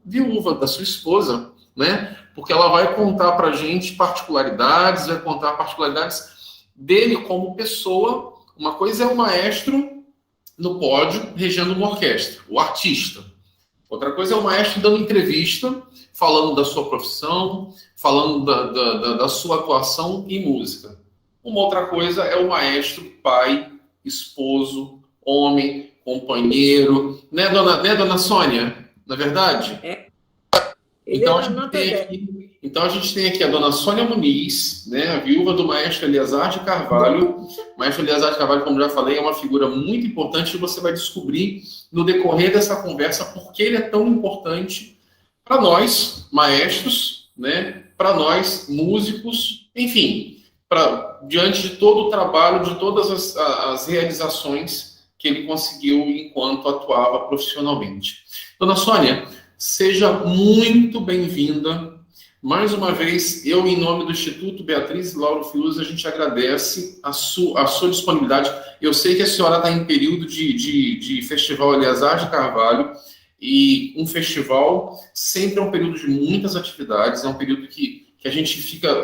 viúva da sua esposa, né? Porque ela vai contar para a gente particularidades, vai contar particularidades dele como pessoa. Uma coisa é o maestro no pódio, regendo uma orquestra, o artista. Outra coisa é o maestro dando entrevista, falando da sua profissão, falando da sua atuação em música. Uma outra coisa é o maestro pai, esposo, homem, companheiro. Né, dona Sônia? Na verdade? Então a gente tem aqui a dona Sônia Muniz, né, a viúva do maestro Eleazar de Carvalho. O maestro Eleazar de Carvalho, como já falei, é uma figura muito importante e você vai descobrir no decorrer dessa conversa por que ele é tão importante para nós, maestros, né, para nós, músicos, enfim, diante de todo o trabalho, de todas as realizações que ele conseguiu enquanto atuava profissionalmente. Dona Sônia, seja muito bem-vinda. Mais uma vez, eu, em nome do Instituto Beatriz e Lauro Fiuza, a gente agradece a sua disponibilidade. Eu sei que a senhora está em período de Festival Eleazar de Carvalho, e um festival sempre é um período de muitas atividades, é um período que a gente fica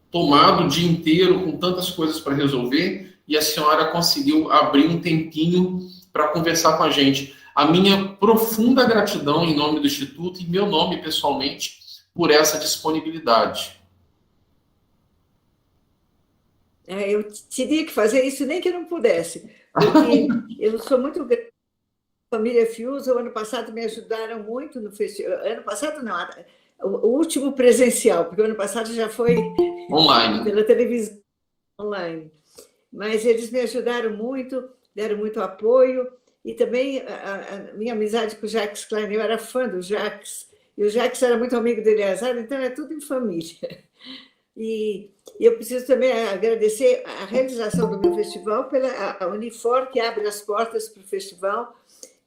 tomado o dia inteiro com tantas coisas para resolver, e a senhora conseguiu abrir um tempinho para conversar com a gente. A minha profunda gratidão em nome do Instituto e meu nome pessoalmente por essa disponibilidade. Eu teria que fazer isso nem que eu não pudesse, porque eu sou muito grata à família Fiuza. O ano passado me ajudaram muito no festival. Ano passado não, o último presencial, porque o ano passado já foi online, pela televisão, online. Mas eles me ajudaram muito, deram muito apoio. E também a minha amizade com o Jacques Klein, eu era fã do Jacques, e o Jacques era muito amigo do Eleazar, então é tudo em família. E eu preciso também agradecer a realização do meu festival pela a Unifor, que abre as portas para o festival.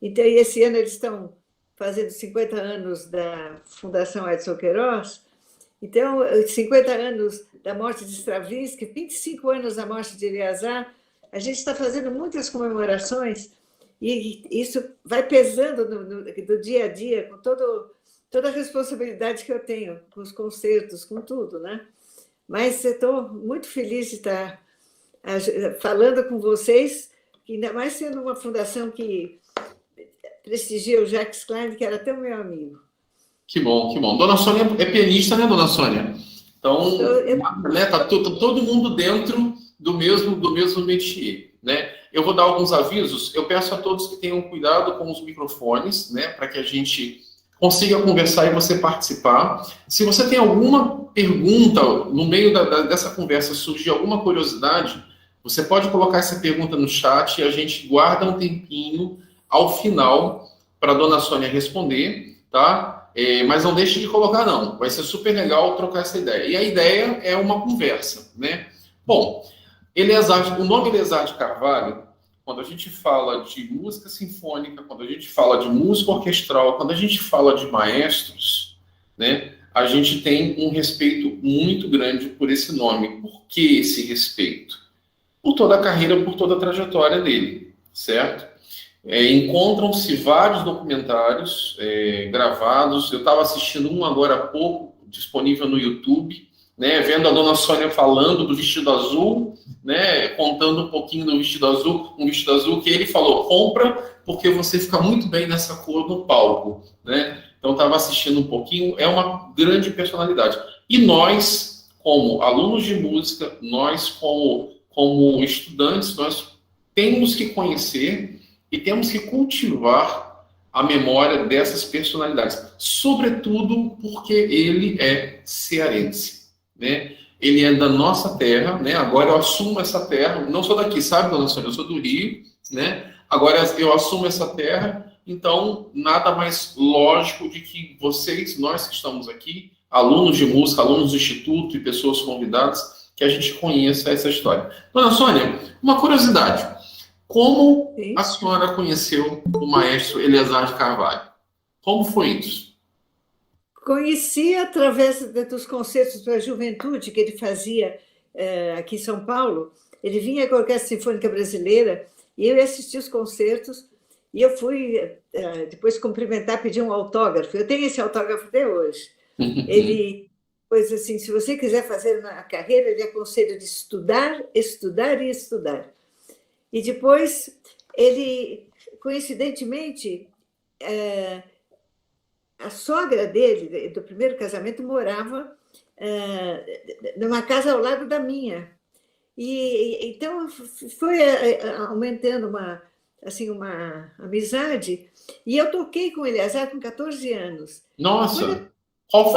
Então, esse ano eles estão fazendo 50 anos da Fundação Edson Queiroz. Então, 50 anos da morte de Stravinsky, 25 anos da morte de Eleazar. A gente está fazendo muitas comemorações, e isso vai pesando no dia a dia, com toda a responsabilidade que eu tenho, com os concertos, com tudo, né? Mas eu estou muito feliz de estar falando com vocês, ainda mais sendo uma fundação que prestigia o Jacques Klein, que era tão meu amigo. Que bom, que bom. Dona Sônia é pianista, né, dona Sônia? Então, né, tá todo mundo dentro do mesmo métier, né? Eu vou dar alguns avisos. Eu peço a todos que tenham cuidado com os microfones, né, para que a gente consiga conversar e você participar. Se você tem alguma pergunta no meio dessa conversa, surgir alguma curiosidade, você pode colocar essa pergunta no chat e a gente guarda um tempinho ao final para a dona Sônia responder, tá? Mas não deixe de colocar, não. Vai ser super legal trocar essa ideia. E a ideia é uma conversa, né? Bom, o nome Eleazar de Carvalho, quando a gente fala de música sinfônica, quando a gente fala de música orquestral, quando a gente fala de maestros, né, a gente tem um respeito muito grande por esse nome. Por que esse respeito? Por toda a carreira, por toda a trajetória dele, certo? Encontram-se vários documentários gravados. Eu estava assistindo um agora há pouco, disponível no YouTube, né, vendo a dona Sônia falando do vestido azul, né, contando um pouquinho do vestido azul, um vestido azul que ele falou, compra, porque você fica muito bem nessa cor no palco, né? Então, estava assistindo um pouquinho, é uma grande personalidade. E nós, como alunos de música, nós, como estudantes, nós temos que conhecer e temos que cultivar a memória dessas personalidades, sobretudo porque ele é cearense, né? Ele é da nossa terra, né? Agora eu assumo essa terra, não sou daqui, sabe, dona Sônia? Eu sou do Rio, né? Agora eu assumo essa terra, então nada mais lógico de que vocês, nós que estamos aqui, alunos de música, alunos do Instituto e pessoas convidadas, que a gente conheça essa história. Dona Sônia, uma curiosidade. Como a senhora conheceu o maestro Eleazar de Carvalho? Como foi isso? Conheci através dos concertos para a juventude que ele fazia aqui em São Paulo. Ele vinha com a Orquestra Sinfônica Brasileira e eu ia assistir os concertos. E eu fui depois cumprimentar, pedir um autógrafo. Eu tenho esse autógrafo até hoje. Ele, pois assim, se você quiser fazer uma carreira, ele aconselha de estudar, estudar e estudar. E depois, ele, coincidentemente, a sogra dele, do primeiro casamento, morava numa casa ao lado da minha. E então foi aumentando uma amizade, e eu toquei com o Eleazar com 14 anos. Nossa! Qual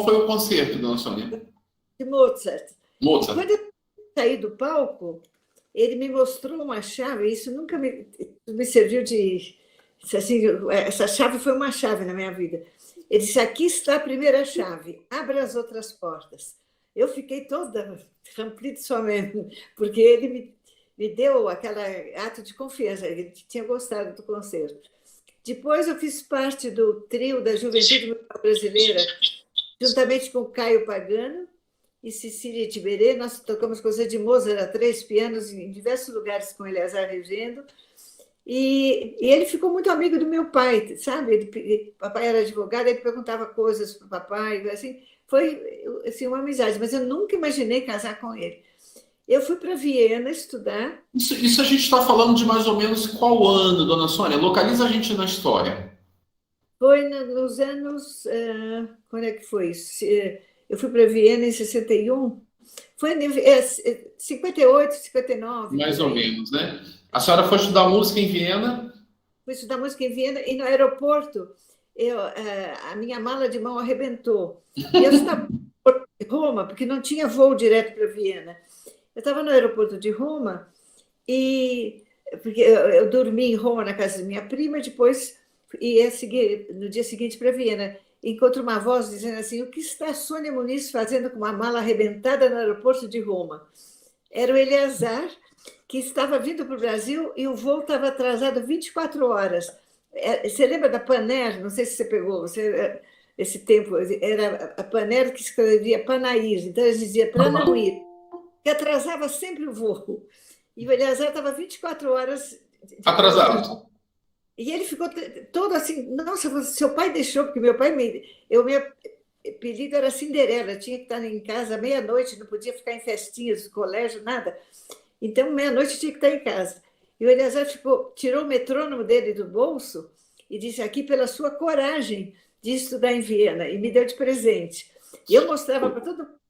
foi o concerto, dona Sônia? De Mozart. Mozart. Quando eu saí do palco, ele me mostrou uma chave, isso nunca me serviu de... Assim, essa chave foi uma chave na minha vida. Ele disse, aqui está a primeira chave, abra as outras portas. Eu fiquei toda rampli de somente, porque ele me deu aquele ato de confiança, ele tinha gostado do concerto. Depois eu fiz parte do trio da Juventude Musical Brasileira, juntamente com Caio Pagano e Cecília Tiberê. Nós tocamos coisa de Mozart a 3 pianos em diversos lugares com Eleazar regendo. E ele ficou muito amigo do meu pai, sabe? Papai era advogado, ele perguntava coisas para o papai, assim, foi assim, uma amizade, mas eu nunca imaginei casar com ele. Eu fui para Viena estudar. Isso a gente está falando de mais ou menos qual ano, dona Sônia? Localiza a gente na história. Foi nos anos... quando é que foi isso? Eu fui para Viena em 61. Foi em 58, 59. Mais ou menos, né? A senhora foi estudar música em Viena? Fui estudar música em Viena e no aeroporto a minha mala de mão arrebentou. E eu estava em Roma, porque não tinha voo direto para Viena. Eu estava no aeroporto de Roma e porque eu dormi em Roma na casa da minha prima, depois ia seguir no dia seguinte para Viena. Encontro uma voz dizendo assim: o que está a Sônia Muniz fazendo com uma mala arrebentada no aeroporto de Roma? Era o Eleazar, que estava vindo para o Brasil e o voo estava atrasado 24 horas. Você lembra da Paner? Não sei se você pegou esse tempo. Era a Paner que escrevia Panair, então eles diziam para não ir, que atrasava sempre o voo. E o Eleazar estava 24 horas atrasado. E ele ficou todo assim, nossa, seu pai deixou, porque meu apelido era Cinderela, eu tinha que estar em casa meia-noite, não podia ficar em festinhas do colégio, nada. Então, meia-noite tinha que estar em casa. E o Eleazar tirou o metrônomo dele do bolso e disse, aqui pela sua coragem de estudar em Viena, e me deu de presente. E eu mostrava para todo mundo.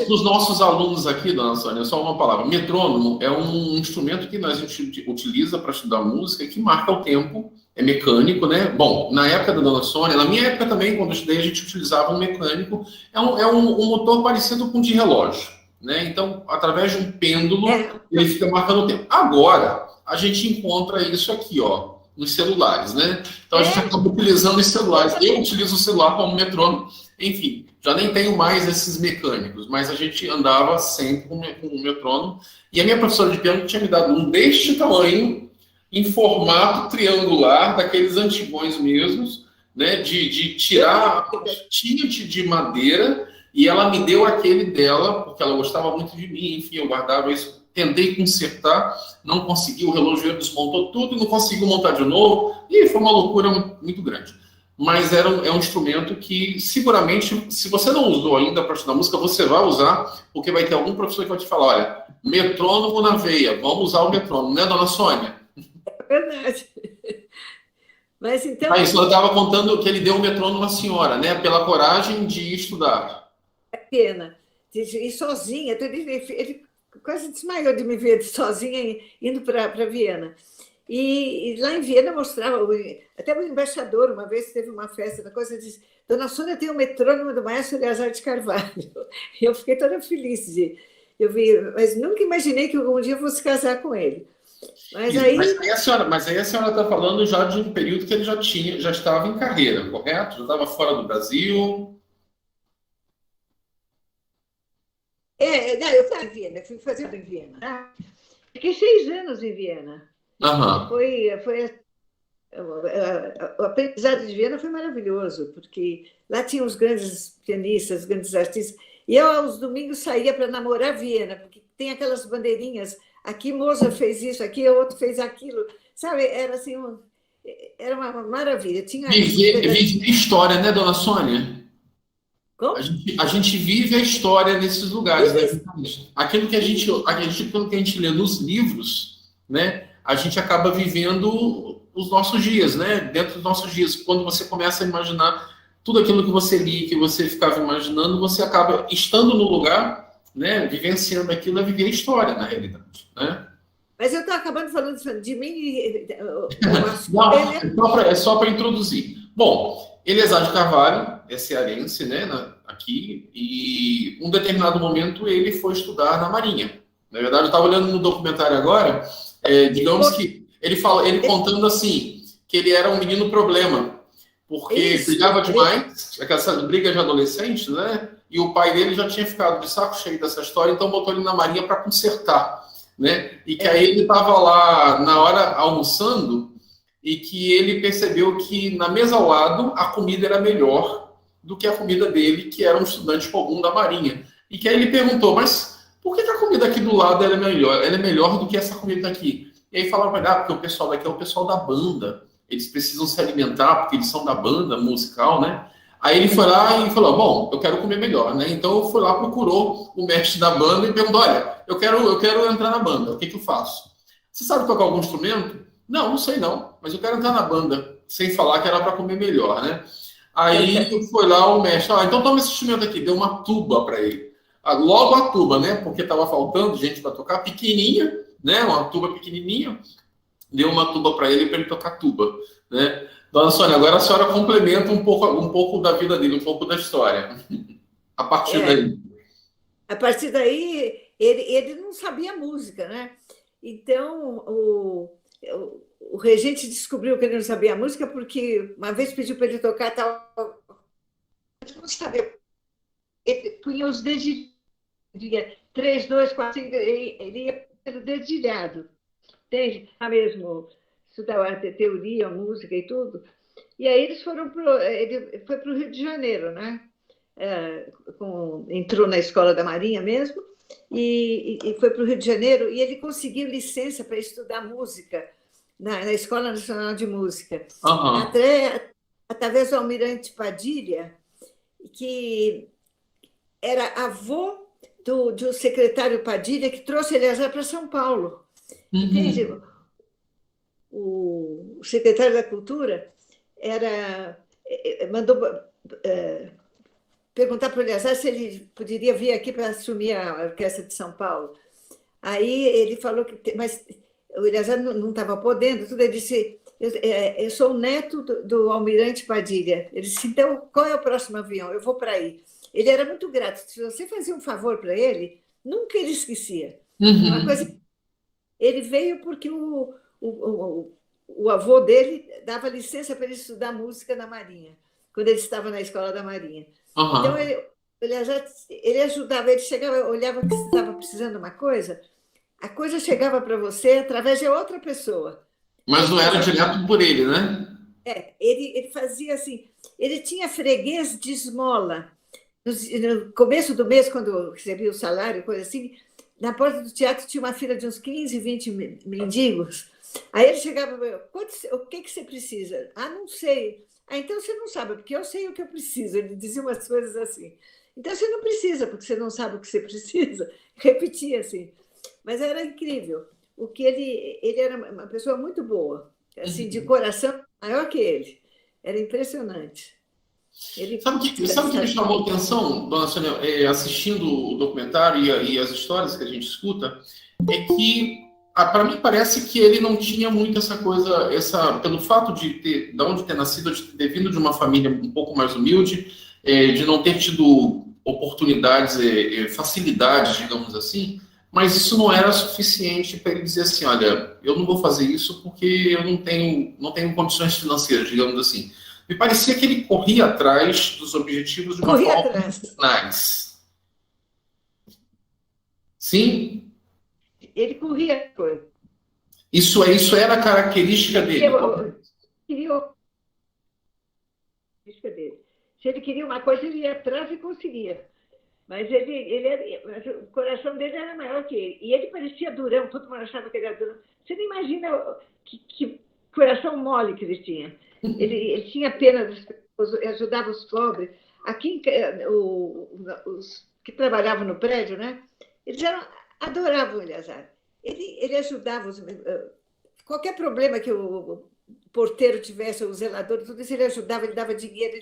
Dos nossos alunos aqui, dona Sônia, só uma palavra. Metrônomo é um instrumento que nós utiliza para estudar música e que marca o tempo, é mecânico, né? Bom, na época da dona Sônia, na minha época também, quando eu estudei, a gente utilizava um mecânico, é um motor parecido com um de relógio, né? Então, através de um pêndulo, ele fica marcando o tempo. Agora, a gente encontra isso aqui, ó, nos celulares, né? Então, a gente acaba utilizando os celulares. Eu utilizo o celular como metrônomo, enfim. Já nem tenho mais esses mecânicos, mas a gente andava sempre com o metrônomo. E a minha professora de piano tinha me dado um deste tamanho, em formato triangular, daqueles antigões mesmos, né, de tirar a pontinha de madeira, e ela me deu aquele dela, porque ela gostava muito de mim, enfim, eu guardava isso, tentei consertar, não consegui, o relojoeiro desmontou tudo, não conseguiu montar de novo, e foi uma loucura muito grande. Mas é um instrumento que, seguramente, se você não usou ainda para estudar música, você vai usar, porque vai ter algum professor que vai te falar, olha, metrônomo na veia, vamos usar o metrônomo, né, dona Sônia? É verdade. Mas então... Aí, você estava contando que ele deu o metrônomo à senhora, né, pela coragem de estudar. É pena. E sozinha, ele quase desmaiou de me ver sozinha indo para Viena. E lá em Viena mostrava, até o embaixador, uma vez teve uma festa, da coisa, disse, dona Sônia tem o metrônomo do maestro Eleazar de Carvalho. E eu fiquei toda feliz mas nunca imaginei que algum dia eu fosse casar com ele. Mas aí a senhora está falando já de um período que ele já estava em carreira, correto? Já estava fora do Brasil. Não, eu fui em Viena, fui fazer em Viena. Fiquei 6 anos em Viena. Aham. O aprendizado de Viena foi maravilhoso, porque lá tinha os grandes pianistas, os grandes artistas, e eu aos domingos saía para namorar Viena, porque tem aquelas bandeirinhas, aqui Mozart fez isso, aqui o outro fez aquilo, sabe, era assim, era uma maravilha. Tinha Viver história, né, dona Sônia? como? A gente vive a história nesses lugares, né? Vive, Aquilo que a gente lê nos livros, né? A gente acaba vivendo os nossos dias, né? Dentro dos nossos dias. Quando você começa a imaginar tudo aquilo que você lia, que você ficava imaginando, você acaba estando no lugar, né? Vivenciando aquilo, é viver a história, na realidade, né? mas eu estou acabando falando de mim, o assunto Não, dele é só para introduzir. Bom, Eliezer de Carvalho é cearense, né, aqui, e um determinado momento ele foi estudar na Marinha. Na verdade, eu estava olhando no documentário agora, digamos que ele contando assim, que ele era um menino problema, porque isso, brigava demais, aquela briga de adolescente, né? E o pai dele já tinha ficado de saco cheio dessa história, então botou ele na Marinha para consertar, né? E que aí ele estava lá na hora almoçando e que ele percebeu que na mesa ao lado a comida era melhor do que a comida dele, que era um estudante comum da Marinha. E que aí ele perguntou, mas por que a comida aqui do lado ela é melhor? Ela é melhor do que essa comida aqui? E aí falaram, porque o pessoal daqui é o pessoal da banda. Eles precisam se alimentar porque eles são da banda musical, né? Aí ele foi lá e falou, bom, eu quero comer melhor, né? Então foi lá, procurou o mestre da banda e perguntou, olha, eu quero entrar na banda, o que que eu faço? Você sabe tocar algum instrumento? Não, não sei não, mas eu quero entrar na banda, sem falar que era para comer melhor, né? Aí foi lá o mestre, então toma esse instrumento aqui, deu uma tuba para ele. Logo a tuba, né? Porque estava faltando gente para tocar, pequenininha, né? Uma tuba pequenininha, deu uma tuba para ele tocar tuba, né? Dona Sônia, agora a senhora complementa um pouco da vida dele, um pouco da história. A partir daí. A partir daí, ele não sabia música, né? Então, o regente descobriu que ele não sabia música porque uma vez pediu para ele tocar tal. Ele não sabia. Ele punha os dedilhos, 3, 2, 4, 5, ele ia pelo dedilhado. Tem mesmo estudar a teoria, a música e tudo. E aí eles foram ele foi para o Rio de Janeiro, né? Entrou na escola da Marinha mesmo e foi para o Rio de Janeiro e ele conseguiu licença para estudar música na Escola Nacional de Música, através do Almirante Padilha, que era avô do secretário Padilha, que trouxe ele para São Paulo. Entende? O secretário da Cultura mandou perguntar para o Eleazar se ele poderia vir aqui para assumir a Orquestra de São Paulo. Aí ele falou mas o Eleazar não estava podendo, tudo. Ele disse, eu sou o neto do Almirante Padilha. Ele disse, então, qual é o próximo avião? Eu vou para aí. Ele era muito grato. Se você fazia um favor para ele, nunca ele esquecia. Uma coisa, ele veio porque o avô dele dava licença para ele estudar música na Marinha, quando ele estava na escola da Marinha. Então, ele ajudava, ele chegava, olhava que você estava precisando de uma coisa, a coisa chegava para você através de outra pessoa. Mas não era direto por ele, né? Ele fazia assim, ele tinha freguês de esmola. No começo do mês, quando recebia o salário, coisa assim, na porta do teatro tinha uma fila de uns 15, 20 mendigos. Aí ele chegava e falava, o que você precisa? Ah, não sei. Ah, então você não sabe, porque eu sei o que eu preciso. Ele dizia umas coisas assim. Então você não precisa, porque você não sabe o que você precisa. Repetia assim. Mas era incrível. Ele era uma pessoa muito boa, assim, de coração maior que ele. Era impressionante. Sabe o que me chamou a atenção, dona Sônia, assistindo o documentário e as histórias que a gente escuta, é que, para mim, parece que ele não tinha muito essa coisa, pelo fato de onde ter nascido, de ter vindo de uma família um pouco mais humilde, de não ter tido oportunidades, facilidades, digamos assim, mas isso não era suficiente para ele dizer assim, olha, eu não vou fazer isso porque eu não tenho condições financeiras, digamos assim. Me parecia que ele corria atrás dos objetivos de uma forma nice. Sim? Ele corria coisa. Isso era a característica dele. Se ele queria uma coisa, ele ia atrás e conseguia. Mas o coração dele era maior que ele. E ele parecia durão, todo mundo achava que ele era durão. Você não imagina que coração mole que ele tinha. Ele tinha pena das pessoas, ajudava os pobres. Aqui, os que trabalhavam no prédio, né? Eles adoravam o Eleazar. Ele ajudava qualquer problema que o porteiro tivesse, o zelador, tudo isso, ele ajudava, ele dava dinheiro.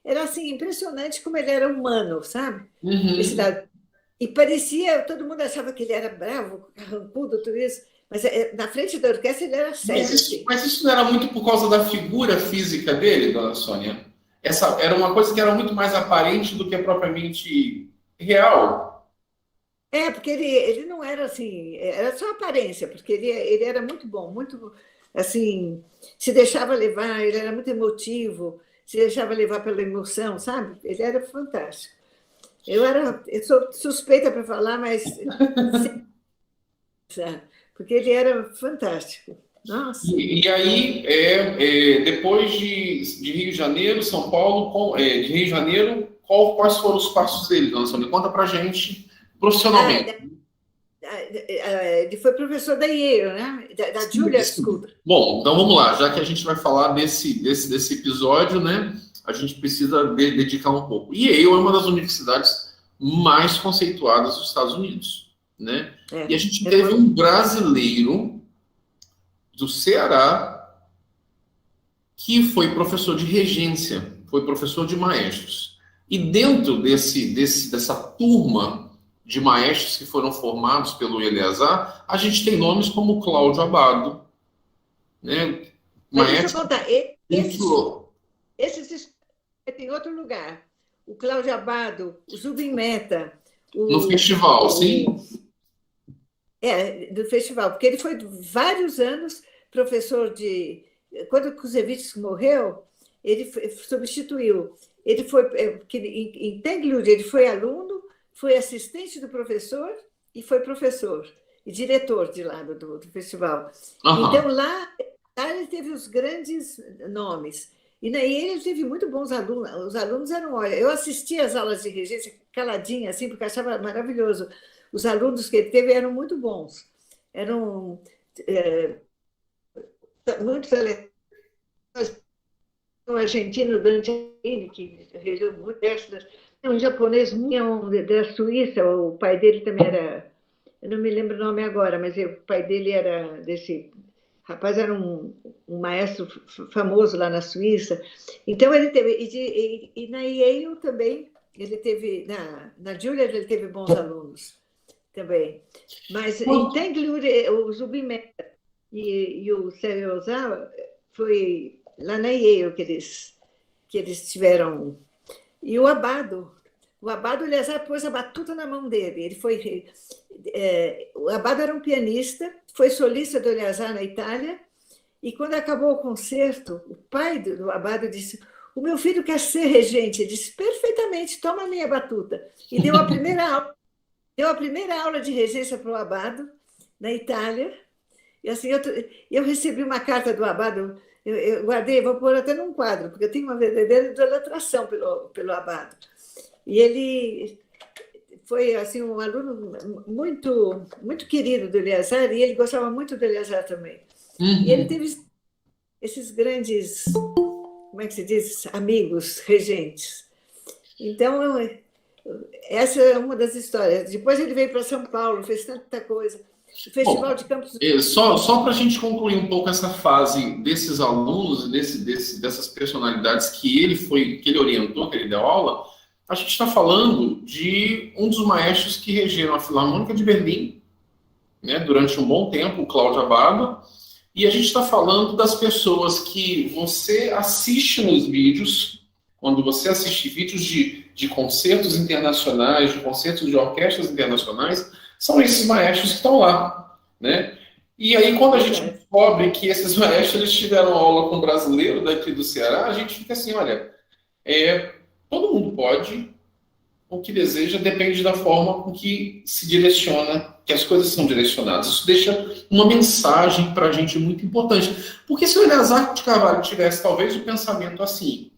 Era assim, impressionante como ele era humano, sabe? Uhum. E parecia, todo mundo achava que ele era bravo, carrancudo, tudo isso, mas na frente da orquestra ele era sério. Mas isso não era muito por causa da figura física dele, dona Sônia? Essa era uma coisa que era muito mais aparente do que propriamente real. Porque ele não era assim, era só aparência, porque ele era muito bom, muito assim, se deixava levar, ele era muito emotivo, se deixava levar pela emoção, sabe? Ele era fantástico. Eu sou suspeita para falar, mas porque ele era fantástico. Nossa. E aí, depois de Rio de Janeiro, São Paulo, de Rio de Janeiro, quais foram os passos dele, dona Sônia? Conta para gente profissionalmente. Ele foi professor da Yale, né? Da Juilliard School. Bom, então vamos lá. Já que a gente vai falar desse episódio, né? A gente precisa dedicar um pouco. Yale é uma das universidades mais conceituadas dos Estados Unidos, né? E a gente teve um brasileiro do Ceará que foi professor de regência, foi professor de maestros. E dentro dessa turma de maestros que foram formados pelo Eleazar, a gente tem nomes como Cláudio Abbado, né? Mas deixa eu contar, esses tem outro lugar. O Cláudio Abbado, o Zubin Mehta. No festival, sim? Do festival, porque ele foi vários anos professor de... Quando o Kusevich morreu, ele substituiu. Ele foi, em Tanglewood, ele foi aluno, foi assistente do professor e foi professor e diretor de lá do festival. Uhum. Então, lá ele teve os grandes nomes. E na Yale ele teve muito bons alunos. Os alunos eram... Olha, eu assistia às aulas de regência caladinha, assim, porque eu achava maravilhoso. Os alunos que ele teve eram muito bons. Eram muito talentosos. Um argentino, Dante, que regeu muito extras. Um japonês da Suíça, o pai dele também era... Eu não me lembro o nome agora, mas o pai dele era desse... Rapaz, era um maestro famoso lá na Suíça. Então, ele teve... E na Yale também, ele teve... Na Juilliard, ele teve bons alunos também. Mas em Tanglewood, o Zubin Mehta e o Sérgio Ozawa foi lá na Yale que eles tiveram... E o Abbado, o Eleazar pôs a batuta na mão dele. Ele foi... o Abbado era um pianista, foi solista do Eleazar na Itália, e quando acabou o concerto, o pai do Abbado disse: o meu filho quer ser regente. Ele disse: perfeitamente, toma a minha batuta. E deu a primeira aula de regência para o Abbado, na Itália. E assim, eu recebi uma carta do Abbado, eu guardei, vou pôr até num quadro, porque eu tenho uma verdadeira idolatração pelo Abbado. E ele foi assim, um aluno muito, muito querido do Eleazar, e ele gostava muito do Eleazar também. Uhum. E ele teve esses grandes, como é que se diz, amigos, regentes. Então, essa é uma das histórias. Depois ele veio para São Paulo, fez tanta coisa. O Festival de Campos... Só para a gente concluir um pouco essa fase desses alunos, dessas personalidades que ele orientou, que ele deu aula, a gente está falando de um dos maestros que regeram a Filarmônica de Berlim, né, durante um bom tempo, o Cláudio Abbado, e a gente está falando das pessoas que você assiste nos vídeos, quando você assiste vídeos de concertos internacionais, de concertos de orquestras internacionais, são esses maestros que estão lá, né? E aí, quando a gente descobre que esses maestros eles tiveram aula com um brasileiro daqui do Ceará, a gente fica assim, olha, todo mundo pode, o que deseja depende da forma com que se direciona, que as coisas são direcionadas. Isso deixa uma mensagem para a gente muito importante. Porque se o Eleazar de Carvalho tivesse talvez o pensamento assim,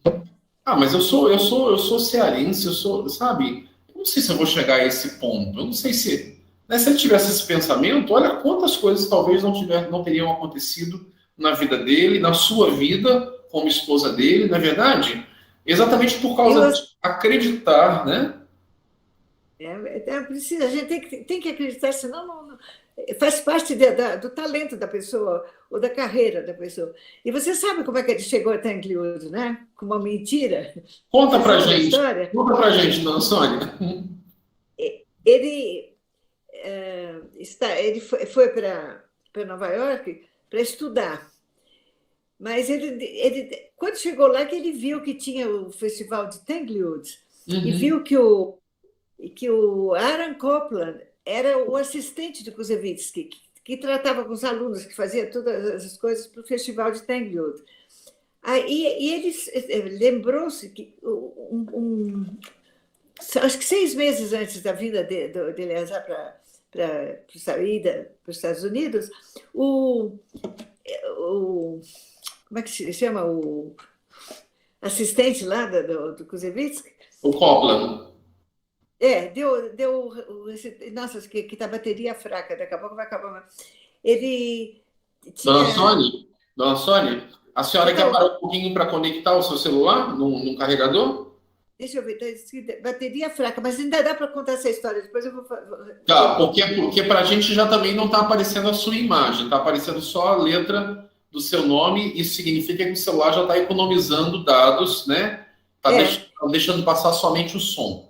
mas eu sou cearense, sabe? não sei se eu vou chegar a esse ponto. Eu não sei se, né, se ele tivesse esse pensamento, olha quantas coisas talvez não teriam acontecido na vida dele, na sua vida, como esposa dele, não é verdade? Exatamente por causa de acreditar, né? Precisa, a gente tem que acreditar, senão faz parte do talento da pessoa ou da carreira da pessoa. E você sabe como é que ele chegou até Inglewood, né? Com uma mentira. Conta pra gente. Conta pra gente, dona Sônia. Ele, ele foi para Nova York para estudar. Mas quando chegou lá, que ele viu que tinha o festival de Tanglewood e viu que o Aaron Copland era o assistente de Kouzevitsky, que tratava com os alunos, que fazia todas as coisas para o festival de Tanglewood. E ele lembrou-se que acho que 6 meses antes da vinda de Eleazar para saída para os Estados Unidos, como é que se chama? O assistente lá do Kouzevitsky? O Copland. Nossa, que tá bateria fraca, daqui a pouco vai acabar. Ele tinha... Dona Sônia, a senhora quer parar um pouquinho para conectar o seu celular num carregador? Deixa eu ver, bateria fraca, mas ainda dá para contar essa história, depois eu vou... Tá, porque para a gente já também não está aparecendo a sua imagem, está aparecendo só a letra do seu nome, isso significa que o celular já está economizando dados, né? Está deixando passar somente o som.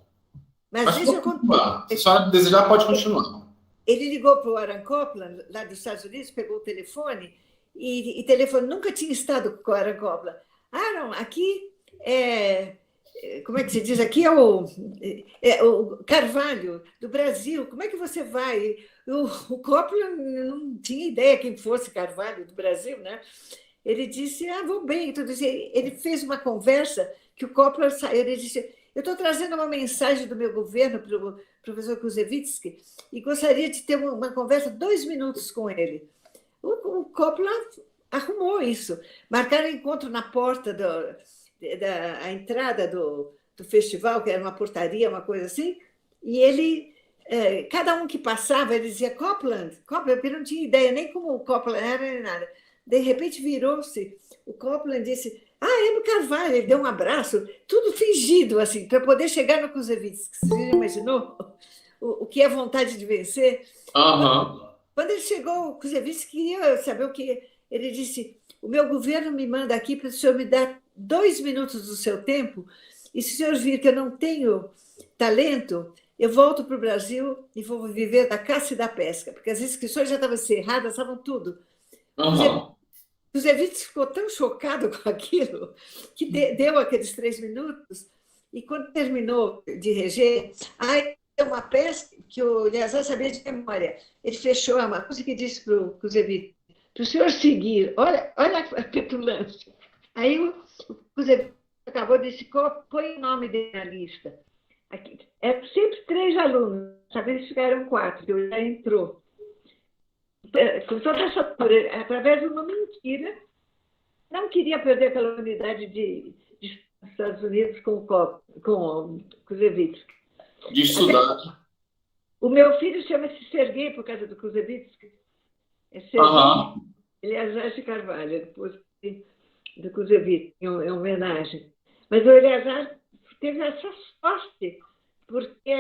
Mas deixa eu continuar. Se a senhora desejar, pode continuar. Ele ligou para o Aaron Copland, lá dos Estados Unidos, pegou o telefone, e telefone nunca tinha estado com o Aaron Copland. Aaron, aqui como é que se diz? Aqui é o Carvalho, do Brasil. Como é que você vai? O Copland não tinha ideia quem fosse Carvalho, do Brasil, né? Ele disse, vou bem. Ele fez uma conversa que o Copland saiu. Ele disse, eu estou trazendo uma mensagem do meu governo para o professor Kouzevitsky e gostaria de ter uma conversa 2 minutos com ele. O Copland arrumou isso. Marcaram encontro na porta da entrada do festival, que era uma portaria, uma coisa assim, e ele, cada um que passava, ele dizia Copland, porque não tinha ideia nem como o Copland era, nem nada. De repente virou-se, o Copland disse, é no Carvalho, ele deu um abraço, tudo fingido, assim, para poder chegar no Kouzevitsky. Você já imaginou o que é vontade de vencer? Quando ele chegou, o Kouzevitsky queria saber o que... Ele disse, o meu governo me manda aqui para o senhor me dar 2 minutos do seu tempo, e se o senhor vir que eu não tenho talento, eu volto para o Brasil e vou viver da caça e da pesca, porque as inscrições já estavam encerradas, estavam tudo. O Kouzevitsky ficou tão chocado com aquilo que deu aqueles 3 minutos, e quando terminou de reger, deu uma pesca que o Eleazar sabia de memória. Ele fechou a música e disse para o Kouzevitsky, para o senhor seguir, olha a petulância. Aí o Kouzevitsky acabou de dizer, põe o nome dele na lista. Aqui, sempre 3 alunos, dessa vez ficaram 4, que já entrou. Com toda essa altura, através de uma mentira, não queria perder aquela unidade de Estados Unidos com o Kouzevitsky. De estudar. O meu filho chama-se Serguei por causa do Kouzevitsky. É Serguei Eleazar de Carvalho, depois do Kouzevitsky, em homenagem. Mas o Eleazar teve essa sorte, porque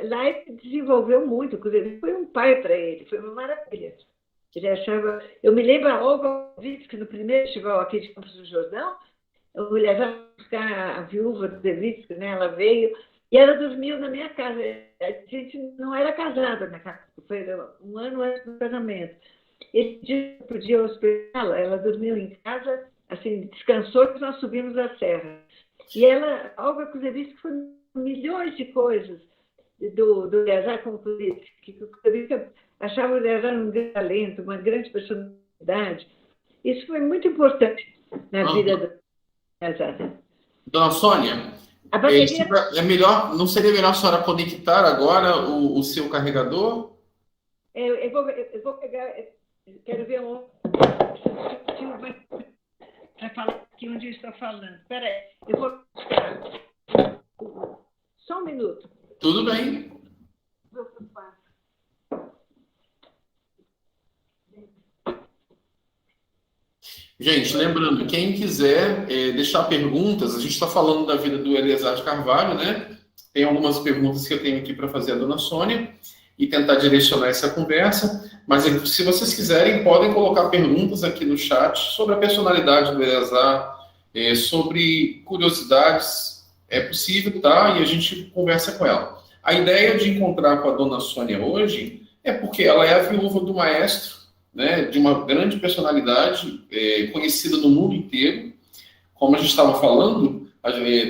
lá ele desenvolveu muito. O Kouzevitsky foi um pai para ele, foi uma maravilha. Ele achava... Eu me lembro a Olga Kouzevitsky, no primeiro festival aqui de Campos do Jordão, o Eleazar buscar a viúva do Kouzevitsky, né? Ela veio e ela dormiu na minha casa. A gente não era casada na casa, foi 1 ano antes do casamento. Esse dia eu podia hospedá-la, ela dormiu em casa, assim, descansou e nós subimos a serra. E a Olga Kouzevitsky foi milhões de coisas do Eleazar com o Kouzevitsky. O Kouzevitsky achava o Eleazar um grande talento, uma grande personalidade. Isso foi muito importante na vida do Eleazar. Dona Sônia, não seria melhor a senhora conectar agora o seu carregador? Eu vou pegar, quero ver para falar aqui onde eu estou falando. Espera aí, eu vou buscar. Só um minuto. Tudo bem. Gente, lembrando, quem quiser deixar perguntas, a gente está falando da vida do Eliezer de Carvalho, né? Tem algumas perguntas que eu tenho aqui para fazer à dona Sônia e tentar direcionar essa conversa. Mas se vocês quiserem, podem colocar perguntas aqui no chat sobre a personalidade do Eliezer, sobre curiosidades. É possível, tá? E a gente conversa com ela. A ideia de encontrar com a dona Sônia hoje é porque ela é a viúva do maestro, né, de uma grande personalidade conhecida no mundo inteiro. Como a gente estava falando,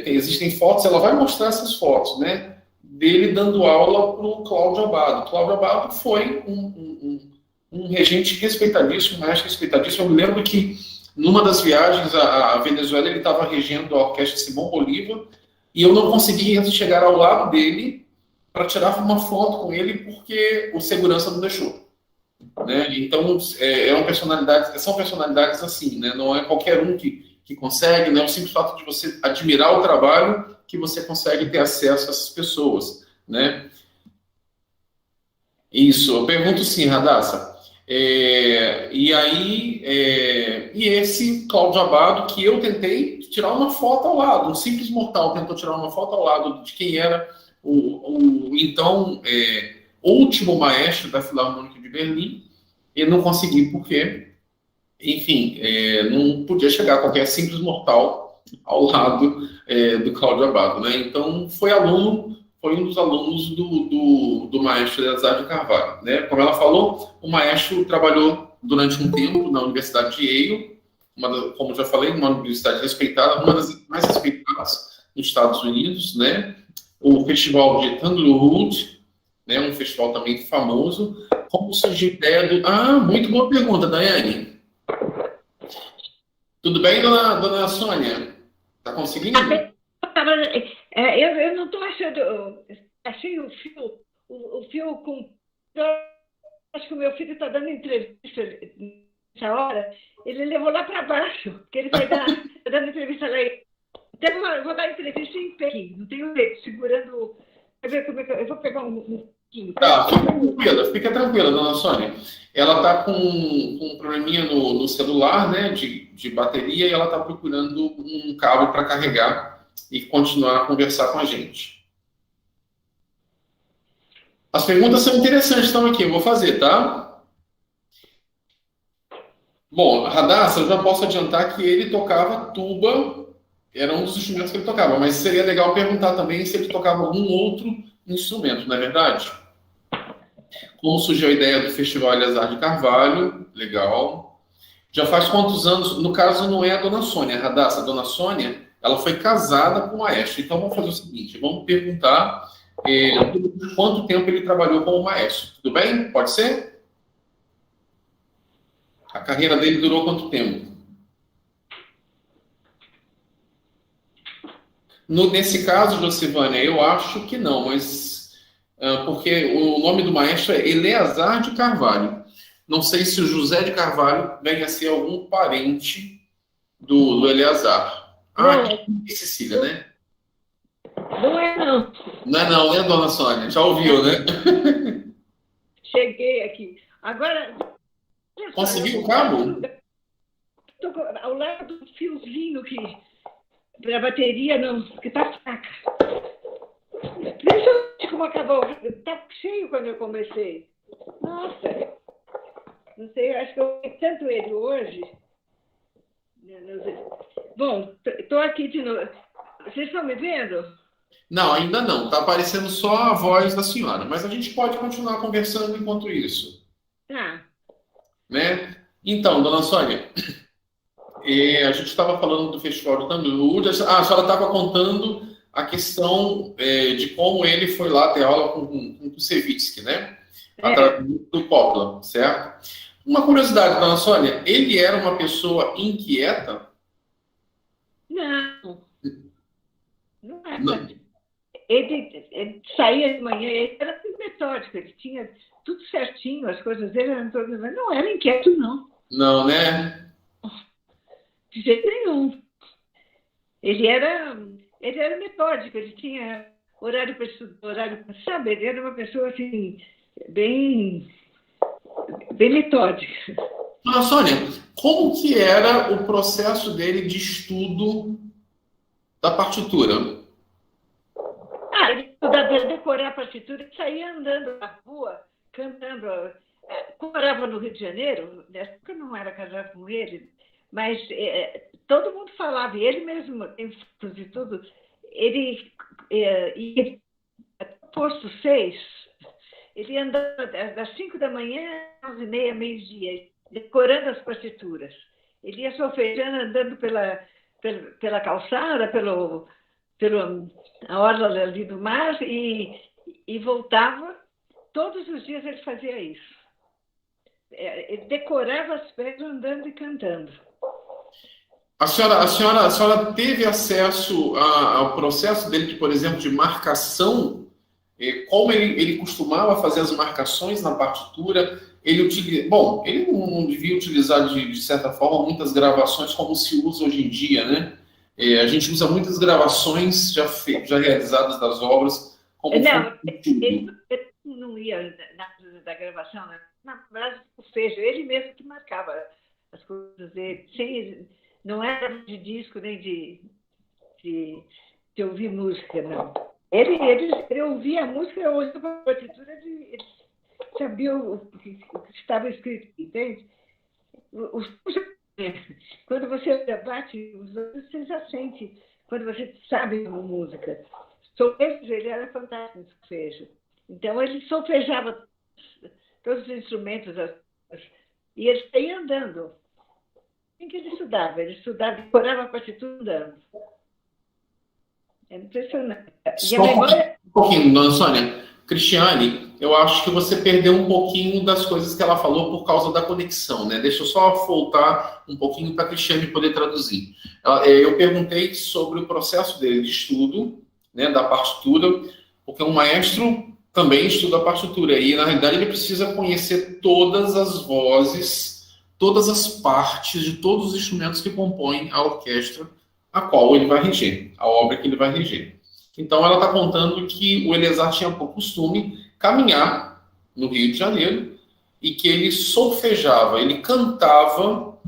existem fotos, ela vai mostrar essas fotos, né, dele dando aula para o Cláudio Abbado. Cláudio Abbado foi um regente respeitadíssimo, um maestro respeitadíssimo. Eu me lembro que numa das viagens à Venezuela ele estava regendo a orquestra Simão Bolívar e eu não consegui chegar ao lado dele para tirar uma foto com ele porque o segurança não deixou. Né? Então, são personalidades assim, né? Não é qualquer um que consegue, né? O simples fato de você admirar o trabalho que você consegue ter acesso a essas pessoas, né? Isso, eu pergunto sim, Radassa. E esse Cláudio Abbado, que eu tentei tirar uma foto ao lado, um simples mortal tentou tirar uma foto ao lado de quem era o então último maestro da Filarmônica de Berlim, e não consegui porque, enfim, não podia chegar qualquer simples mortal ao lado do Cláudio Abbado, né? Então, foi um dos alunos do maestro Eliezer de Carvalho, né? Como ela falou, o maestro trabalhou durante um tempo na Universidade de Yale, como já falei, uma universidade respeitada, uma das mais respeitadas nos Estados Unidos, né? O Festival de Tanglewood, né? Um festival também famoso. Como surgiu a ideia do... muito boa pergunta, Daiane. Tudo bem, dona Sônia? Está conseguindo? Eu não estou achando... Achei o fio com... Acho que o meu filho está dando entrevista nessa hora. Ele levou lá para baixo, porque ele vai tá dando entrevista lá. Então, vou dar entrevista em pé aqui. Não tenho jeito, segurando... Eu vou pegar um... Tá, fica tranquila, dona Sônia. Ela está com um probleminha no celular, né, de bateria, e ela está procurando um cabo para carregar e continuar a conversar com a gente. As perguntas são interessantes, estão aqui, eu vou fazer, tá? Bom, Radassa, eu já posso adiantar que ele tocava tuba, era um dos instrumentos que ele tocava, mas seria legal perguntar também se ele tocava algum outro instrumento, não é verdade? Como surgiu a ideia do Festival Eliezer de Carvalho? Legal. Já faz quantos anos? No caso, não é a dona Sônia, Radassa. A dona Sônia, ela foi casada com o maestro. Então, vamos fazer o seguinte, vamos perguntar quanto tempo ele trabalhou como maestro. Tudo bem? Pode ser? A carreira dele durou quanto tempo? Nesse caso, Josivânia, eu acho que não, mas... porque o nome do maestro é Eliezer de Carvalho. Não sei se o José de Carvalho vem a ser algum parente do Eliezer. Cecília, né? Não é, não. Não é não, né, dona Sônia? Já ouviu, né? Cheguei aqui. Agora... Conseguiu o cabo? Estou ao lado do fiozinho para a bateria, não, que está fraca. Principalmente como acabou. Está cheio quando eu comecei. Nossa. Não sei, acho que eu vi tanto ele hoje. Bom, estou aqui de novo. Vocês estão me vendo? Não, ainda não. Está aparecendo só a voz da senhora. Mas a gente pode continuar conversando enquanto isso. Tá. Né? Então, dona Sônia, a gente estava falando do Festival de Tanglewood. A senhora estava contando a questão de como ele foi lá ter aula com o Kusevitsky, né? Através do Poplar, certo? Uma curiosidade, dona Sônia, ele era uma pessoa inquieta? Não. Não era. Não. Ele saía de manhã, ele era metódico, ele tinha tudo certinho, as coisas dele eram todas... Não era inquieto, não. Não, né? De jeito nenhum. Ele era metódico, ele tinha horário para estudar, horário para... Sabe, ele era uma pessoa, assim, bem, bem metódica. Dona Sônia, como que era o processo dele de estudo da partitura? Ah, ele estudava decorar a partitura e saía andando na rua, cantando. Como morava no Rio de Janeiro, nessa época eu não era casado com ele, mas todo mundo falava, e ele mesmo, tem fotos e tudo, ele ia ao posto 6, ele andava das 5 da manhã às 11h30, meio-dia, decorando as partituras. Ele ia solfejando, andando pela calçada, a orla ali do mar, e voltava. Todos os dias ele fazia isso. Ele decorava as peças andando e cantando. A senhora teve acesso ao processo dele, por exemplo, de marcação? Como ele costumava fazer as marcações na partitura? Bom, ele não devia utilizar, de certa forma, muitas gravações como se usa hoje em dia, né? A gente usa muitas gravações já realizadas das obras como não, ele não ia da gravação, né? Na verdade, o fecho, ele mesmo que marcava as coisas dele, não era de disco nem de ouvir música, não. Ele ouvia a música, ouvia a partitura, ele sabia o que estava escrito, entende? Quando você debate os outros, você já sente, quando você sabe uma música. Solfejo, ele era fantástico no solfejo. Então, ele solfejava todos os instrumentos, e ele saía andando. Assim que ele estudava, decorava a partitura andando. É impressionante. E a memória... Um pouquinho, dona Sônia. Cristiane, eu acho que você perdeu um pouquinho das coisas que ela falou por causa da conexão, né? Deixa eu só voltar um pouquinho para a Cristiane poder traduzir. Eu perguntei sobre o processo dele de estudo, né, da partitura, porque um maestro também estuda a partitura, e na realidade ele precisa conhecer todas as vozes, todas as partes de todos os instrumentos que compõem a orquestra a qual ele vai reger, a obra que ele vai reger. Então ela está contando que o Eliezer tinha por costume caminhar no Rio de Janeiro e que ele solfejava, ele cantava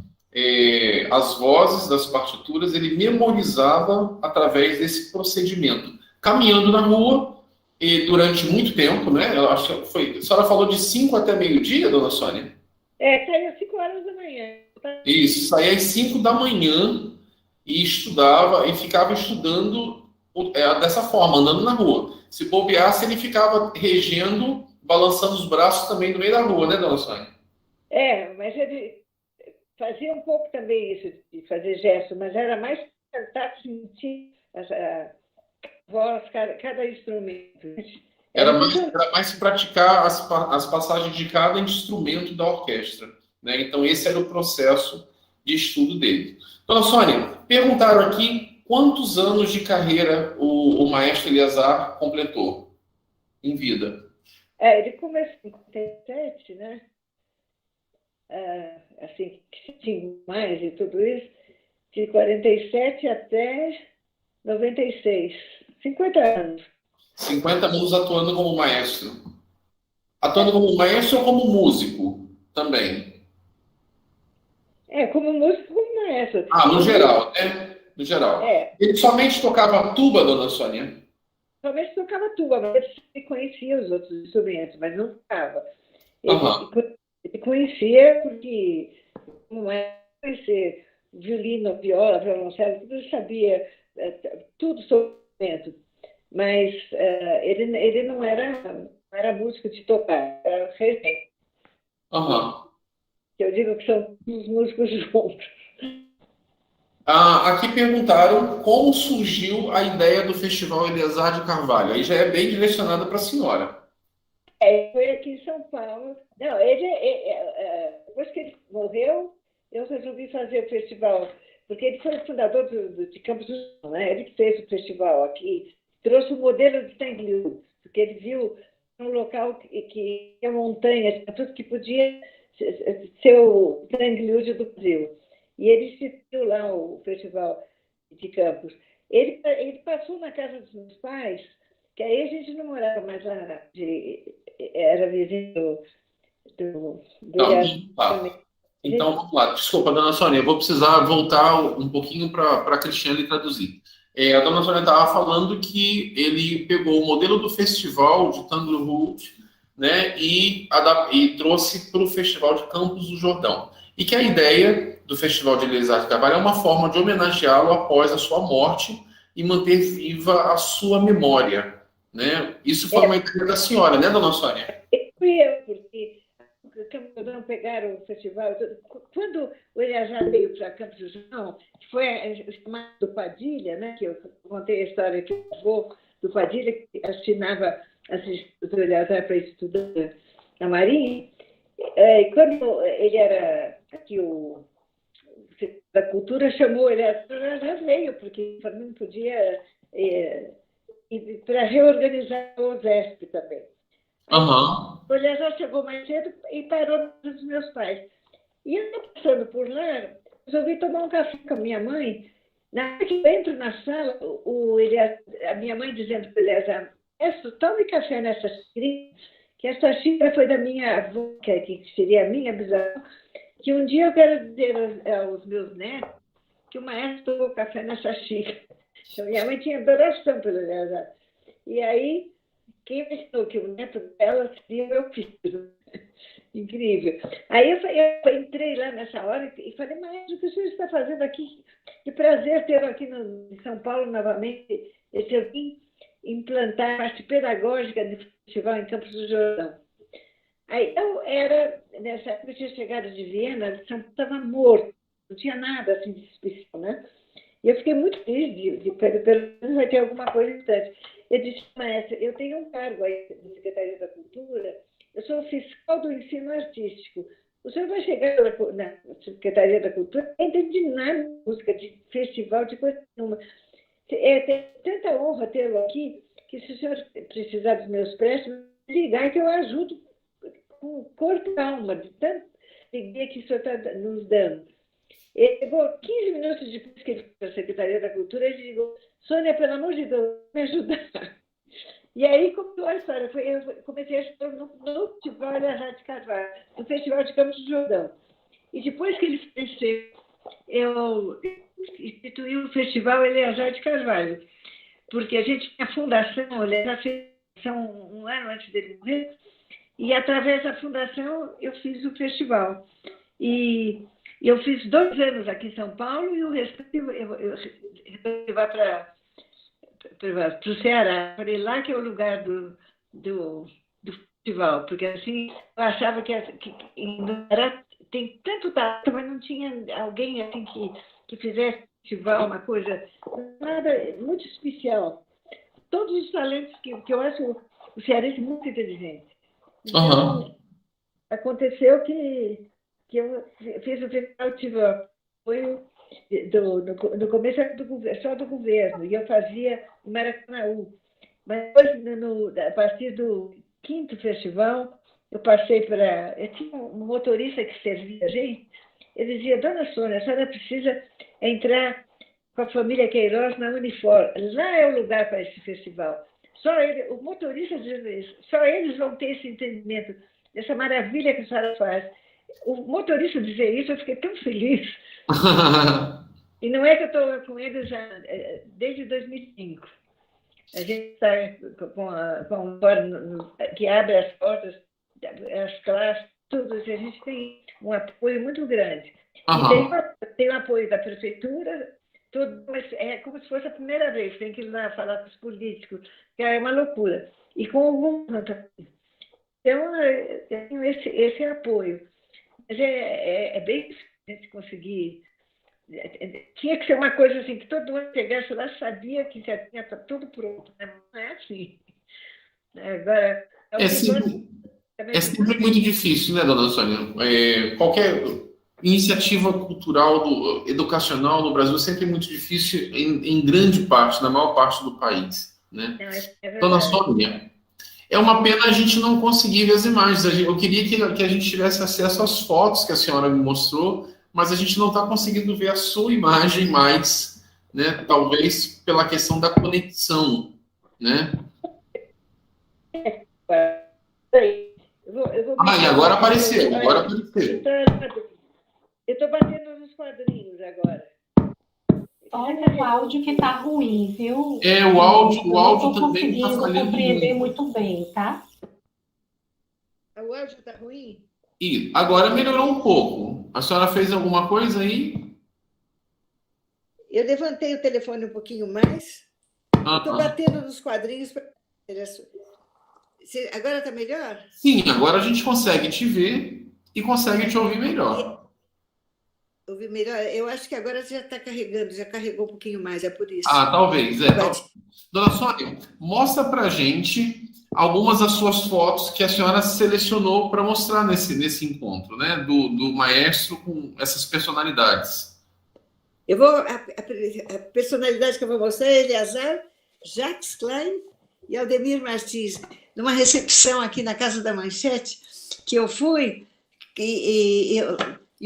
as vozes das partituras, ele memorizava através desse procedimento, caminhando na rua e durante muito tempo, né? Eu acho que foi. A senhora falou de 5 até meio-dia, dona Sônia? Saía às 5 horas da manhã. Isso, saía às 5 da manhã e estudava, e ficava estudando dessa forma, andando na rua. Se bobeasse, ele ficava regendo, balançando os braços também no meio da rua, né, dona Sônia? Mas ele fazia um pouco também isso, de fazer gesto, mas era mais cantar, sentir a voz, cada instrumento. Era mais praticar as passagens de cada instrumento da orquestra, né? Então, esse era o processo de estudo dele. Dona Sônia, perguntaram aqui quantos anos de carreira o maestro Eliezer completou em vida. Ele começou em 57, né? Assim, que tinha mais e tudo isso, de 47 até 96. 50 anos. 50 anos atuando como maestro. Atuando como maestro ou como músico também? Como músico, como maestro. No geral, né? No geral. Ele somente tocava tuba, dona Sônia? Somente tocava tuba, mas ele conhecia os outros instrumentos, mas não tocava. Ele conhecia porque, como conhecer violino, viola, violoncelo, tudo ele sabia, tudo sobre o instrumento. Mas ele não era músico de tocar, era regente. Eu digo que são os músicos juntos. Aqui perguntaram como surgiu a ideia do Festival Eliezer de Carvalho. Aí já é bem direcionada para a senhora. Foi aqui em São Paulo. Não, depois que ele morreu, eu resolvi fazer o festival, porque ele foi o fundador de Campos do Jordão, né? Ele que fez o festival aqui, trouxe o modelo de Tengliu, porque ele viu um local que tinha montanhas, tudo que podia ser o Tengliu do Brasil. E ele instituiu lá o festival de Campos. Ele passou na casa dos meus pais que aí a gente não morava mais lá, era vizinho do Não, Ilha tá. também. Então, vamos lá. Desculpa, dona Sônia, eu vou precisar voltar um pouquinho para a Cristiane traduzir. A dona Sônia estava falando que ele pegou o modelo do festival de Tanglewood, né, e trouxe para o Festival de Campos do Jordão. E que a ideia do Festival de Eliezer de Carvalho é uma forma de homenageá-lo após a sua morte e manter viva a sua memória, né? Isso foi uma ideia da senhora, né, dona Sônia? Fui eu, porque Campos do Jordão pegaram o festival. Quando o Eleazar veio para Campos do Jordão, que foi chamado do Padilha, né, que eu contei a história que o avô do Padilha, que assinava as licenças do Eleazar para estudar na Marinha, e quando ele era aqui o da Cultura, chamou ele, já veio, porque não podia para reorganizar o OSESP também. Aham. O Eleazar chegou mais cedo e parou nos meus pais. E eu, passando por lá, resolvi tomar um café com a minha mãe. Na hora que eu entro na sala, a minha mãe dizendo para o Eleazar, tome café nessa xícara, que essa xícara foi da minha avó, que seria a minha bisavó, que um dia eu quero dizer aos meus netos que o maestro tomou café nessa xícara. Então, minha mãe tinha adoração pelo Eleazar. E aí, quem pensou que o neto dela seria meu filho? Incrível. Aí eu entrei lá nessa hora e falei, mas o que o senhor está fazendo aqui? Que prazer ter aqui em São Paulo novamente. Eu vim implantar a parte pedagógica do festival em Campos do Jordão. Aí eu nessa época eu tinha chegado de Viena, São Paulo estava morto, não tinha nada assim de especial, né? E eu fiquei muito feliz de pelo menos vai ter alguma coisa importante. Eu disse, maestra, eu tenho um cargo aí na Secretaria da Cultura, eu sou fiscal do ensino artístico. O senhor vai chegar na Secretaria da Cultura, não entendi nada de música, de festival, de coisa nenhuma. Tem tanta honra tê-lo aqui, que se o senhor precisar dos meus préstimos, ligar que eu ajudo com corpo e alma, de tanta alegria que o senhor está nos dando. Ele chegou 15 minutos depois que ele foi para a Secretaria da Cultura, ele ligou, Sônia, pelo amor de Deus, me ajudar. E aí começou a história. Eu comecei a estudar no Festival Eleazar de Carvalho, no Festival de Campos do Jordão. E depois que ele faleceu, eu instituí o Festival Eleazar de Carvalho, porque a gente tinha a fundação, ele era um ano antes dele morrer, e através da fundação eu fiz o festival. E eu fiz 2 anos aqui em São Paulo e o restante eu levar para o Ceará. Falei, lá que é o lugar do festival, porque assim eu achava que tem tanto talento, mas não tinha alguém assim que fizesse festival uma coisa, nada muito especial. Todos os talentos que eu acho o cearense muito inteligente. Então, aconteceu que eu fiz o festival, tive apoio no começo só do governo, e eu fazia o Maracanãú. Mas depois, a partir do 5º festival, eu passei para... Eu tinha um motorista que servia a gente, ele dizia, dona Sônia, a senhora precisa entrar com a família Queiroz na Unifor. Lá é o lugar para esse festival. Só ele, o motorista dizendo isso, só eles vão ter esse entendimento dessa maravilha que a senhora faz. O motorista dizer isso, eu fiquei tão feliz. E não é que eu estou com eles já desde 2005. A gente está com um fórum que abre as portas, as classes, tudo. A gente tem um apoio muito grande. E tem o apoio da prefeitura, tudo, mas é como se fosse a primeira vez. Tem que ir lá falar com os políticos, que é uma loucura. E com o governo também. Então, eu tenho esse apoio. Mas é bem difícil a gente conseguir. Tinha que ser uma coisa assim, que todo mundo pegasse lá, sabia que já tinha tudo pronto. Né? Não é assim. Agora, é sempre muito difícil, né, dona Sônia? Qualquer iniciativa cultural, educacional no Brasil é sempre muito difícil em grande parte, na maior parte do país. Né? Não, Dona Sônia, é uma pena a gente não conseguir ver as imagens. Eu queria que a gente tivesse acesso às fotos que a senhora me mostrou, mas a gente não está conseguindo ver a sua imagem mais, né? Talvez pela questão da conexão, né? E agora apareceu, agora apareceu. Eu estou batendo nos quadrinhos agora. Olha, o áudio que tá ruim, viu? O áudio também está falhando compreender muito bem, tá? O áudio está ruim? E agora melhorou um pouco. A senhora fez alguma coisa aí? Eu levantei o telefone um pouquinho mais. Estou batendo nos quadrinhos. Agora está melhor? Sim, agora a gente consegue te ver e consegue te ouvir melhor. Ouvir melhor? Eu acho que agora já está carregando, já carregou um pouquinho mais, é por isso. Talvez. Dona Sônia, mostra pra gente algumas das suas fotos que a senhora selecionou para mostrar nesse encontro, né? Do maestro com essas personalidades. A personalidade que eu vou mostrar é Eleazar, Jacques Klein e Aldemir Martins, numa recepção aqui na Casa da Manchete, que eu fui, e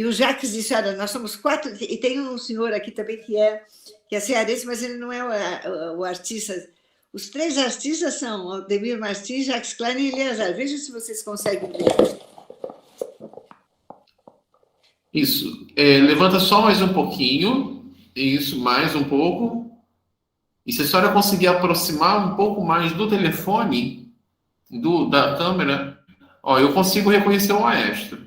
o Jacques disse, olha, nós somos 4, e tem um senhor aqui também que é cearense, mas ele não é o artista. Os 3 artistas são Aldemir Martins, Jacques Klein e Eleazar. Veja se vocês conseguem ver. Isso. Levanta só mais um pouquinho. Isso, mais um pouco. E se a senhora conseguir aproximar um pouco mais do telefone, da câmera, eu consigo reconhecer o maestro.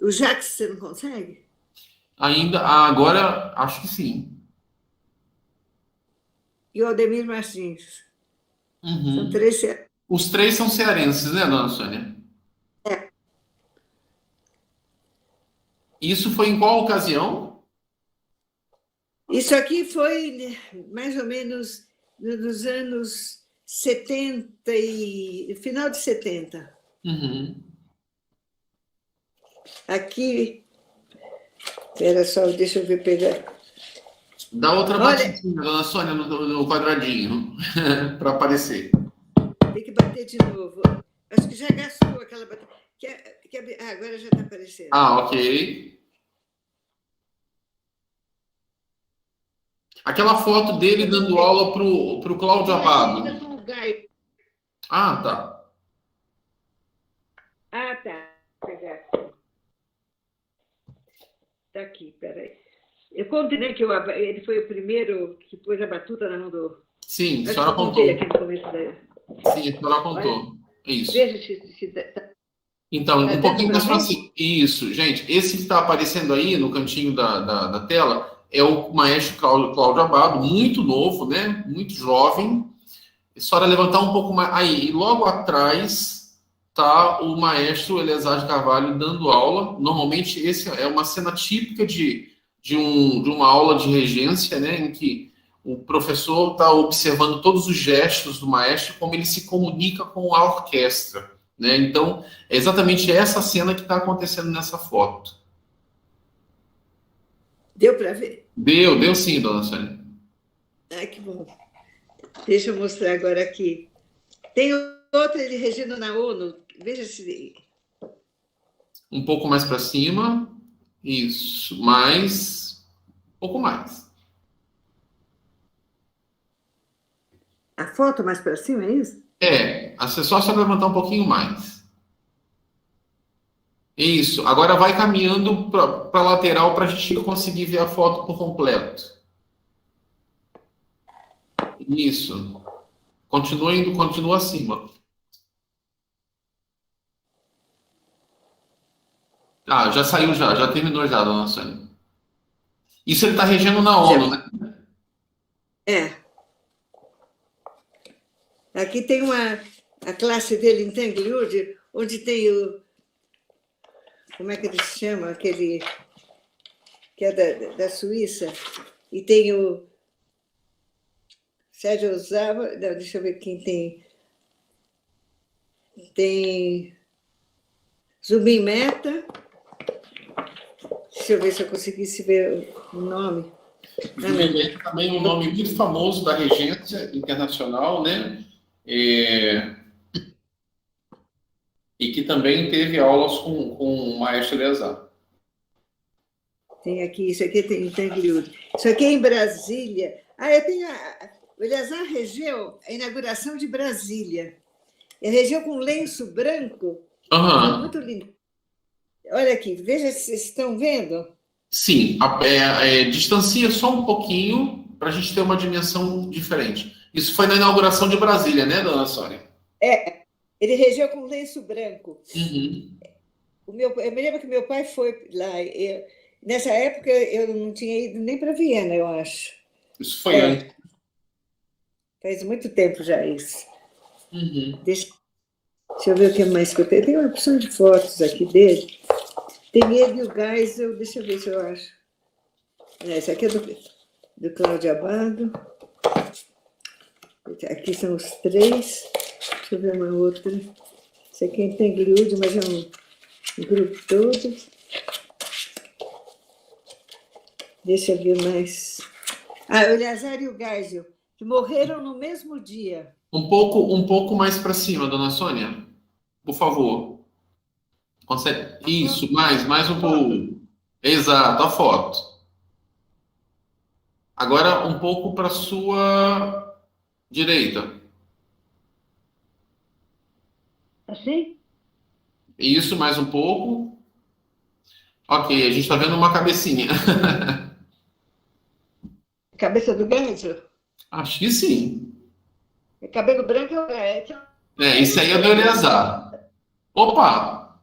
O Jacques, você não consegue? Agora, acho que sim. E o Aldemir Martins. Uhum. São 3. Os 3 são cearenses, né, dona Sônia? Isso foi em qual ocasião? Isso aqui foi mais ou menos nos anos 70 final de 70. Uhum. Aqui, espera só, deixa eu ver pegar. Dá outra batidinha, dona Sônia, no quadradinho, para aparecer. Tem que bater de novo. Acho que já gastou aquela batida. Agora já está aparecendo. Ok. Aquela foto dele dando aula pro Cláudio Abado. Tá. Tá. Está aqui, peraí. Eu contei, né, que ele foi o primeiro que pôs a batuta na mão do... Sim, a senhora contou. Aqui no começo da... Sim, a senhora contou. Isso. Veja se então, um pouquinho mais para cima. Isso, gente. Esse que está aparecendo aí no cantinho da tela é o maestro Cláudio Abado, muito novo, né? Muito jovem. É só levantar um pouco mais. Aí, e logo atrás tá o maestro Eleazar de Carvalho dando aula. Normalmente, esse é uma cena típica de uma aula de regência, né, em que o professor está observando todos os gestos do maestro, como ele se comunica com a orquestra, né? Então, é exatamente essa cena que está acontecendo nessa foto. Deu para ver? Deu sim, dona Sônia. Que bom. Deixa eu mostrar agora aqui. Tem outra ele regendo na ONU. Veja se... Um pouco mais para cima. Isso. Um pouco mais. A foto mais para cima, é isso? Só levantar um pouquinho mais. Isso. Agora vai caminhando para a lateral para a gente conseguir ver a foto por completo. Isso. Continua acima. Já saiu já terminou já, dona Sônia. Isso ele está regendo na ONU, né? Aqui tem a classe dele em Tanglewood, onde tem o... Como é que ele se chama? Aquele que é da Suíça. E tem o Sérgio Ozawa... Não, deixa eu ver quem tem. Tem Zubin Mehta. Deixa eu ver se eu conseguisse ver o nome. Também um nome muito famoso da regência internacional, né? E que também teve aulas com o maestro Eleazar. Tem aqui, isso aqui tem em Tanglewood. Isso aqui é em Brasília. Eu tenho o Eleazar regeu a inauguração de Brasília. Ele regeu com lenço branco. Aham. Muito lindo. Olha aqui, veja se vocês estão vendo. Sim, distancia só um pouquinho para a gente ter uma dimensão diferente. Isso foi na inauguração de Brasília, né, dona Sônia? Ele regeu com lenço branco. Uhum. Eu me lembro que meu pai foi lá. Nessa época, eu não tinha ido nem para Viena, eu acho. Isso foi antes. Faz muito tempo já isso. Uhum. Deixa eu ver o que mais que eu tenho. Tem uma opção de fotos aqui dele. Tem ele e o Geisel. Deixa eu ver se eu acho. Esse aqui é do Cláudio Abado. Aqui são os 3. Deixa eu ver uma outra. Esse aqui tem Gliúde, mas é um grupo todo. Deixa eu ver mais. O Eleazar e o Geisel, que morreram no mesmo dia. Um pouco mais para cima, dona Sônia. Por favor. Consegue? Isso, mais um pouco. Exato, a foto. Agora um pouco para sua direita. Assim? Isso, mais um pouco. Ok, a gente está vendo uma cabecinha. Cabeça do Geisel? Acho que sim. Cabelo branco Isso aí é do Eleazar. Opa!